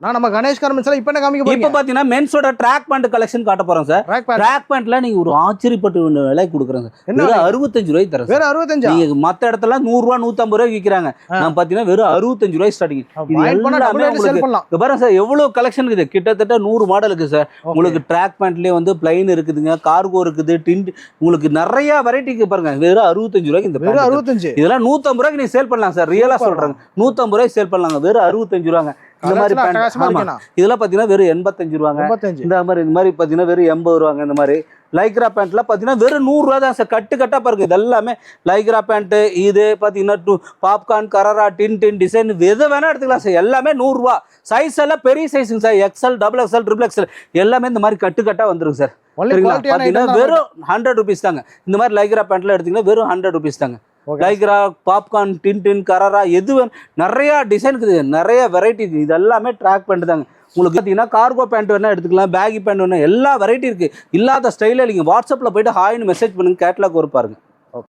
நான் நம்ம கணேஷ் கார்மெண்ட்ஸ்ல இப்போ என்ன காமிக்க போறீங்க? இப்போ பாத்தீங்கன்னா மென்ஸோட ட்ராக் பேண்ட் கலெக்ஷன் காட்ட போறோம் சார். ட்ராக் பேண்ட்ல நீங்க ஒரு ஆச்சரியப்பட்டு விலை கொடுக்குறேன் சார். வெறும் 65 ரூபாய்க்கு தரேன். வெறும் 65? நீங்க மத்த இடத்துல 100 ரூபா 150 ரூபாய்க்கு விக்கிறாங்க. நான் பாத்தீங்கன்னா வெறும் 65 ரூபாய் ஸ்டார்டிங். பாருங்க சார் எவ்வளவு கலெக்ஷன் இருக்குது. கிட்டத்தட்ட 100 மாடல் இருக்கு சார். உங்களுக்கு ட்ராக் பேண்ட்லயே வந்து பிளைன் இருக்குதுங்க, கார்கோ இருக்குது, டிண்ட், உங்களுக்கு நிறைய வெரைட்டி பாருங்க. வெறும் 65 ரூபாய்க்கு இந்த வெறும் 65. இதெல்லாம் 150 ரூபாய்க்கு நீங்க சேல் பண்ணலாம் சார். ரியலா சொல்றாங்க 150 ரூபாய்க்கு சேல் பண்ணலாங்க. வெறும் 65 ரூபாங்க. இந்த மாதிரி இதெல்லாம் பாத்தீங்கன்னா வெறும் 85 ரூபாங்க. இந்த மாதிரி பாத்தீங்கன்னா வெறும் 80 ரூபாங்க. இந்த மாதிரி லைக்ரா பேண்ட்ல பாத்தீங்கன்னா வெறும் 100 ரூபா தான் சார். கட்டு கட்டா பாருங்க. இது எல்லாமே லைக்ரா பேண்ட். இது பாத்தீங்கன்னா பாப்கார்ன், கரரா, டின் டிசைன் எது வேணா எடுத்துக்கலாம் சார். எல்லாமே 100 ரூபா. சைஸ் எல்லாம் பெரிய சைஸுங்க சார். XL, XXL, XXL எல்லாமே இந்த மாதிரி கட்டு கட்டா வந்துருங்க சார். வெறும் 100 ருபீஸ் தாங்க. இந்த மாதிரி லைக்ரா பேண்ட்ல எடுத்தீங்கன்னா வெறும் 100 ருபீஸ் தாங்க. லைக்ரா, பாப்கார்ன், டின், கரரா எது நிறைய டிசைன் இருக்குது, நிறைய வெரைட்டி இருக்குது. இது எல்லாமே ட்ராக் பேண்ட் தாங்க. உங்களுக்கு பார்த்தீங்கன்னா கார்கோ பேண்ட் வேணா எடுத்துக்கலாம், பேகி பேண்ட் வேணா, எல்லா வெரைட்டி இருக்கு. இல்லாத ஸ்டைலில் நீங்கள் வாட்ஸ்அப்பில் போயிட்டு ஹாய்னு மெசேஜ் பண்ணுங்க, கேட்லாக் வரும் பாருங்க.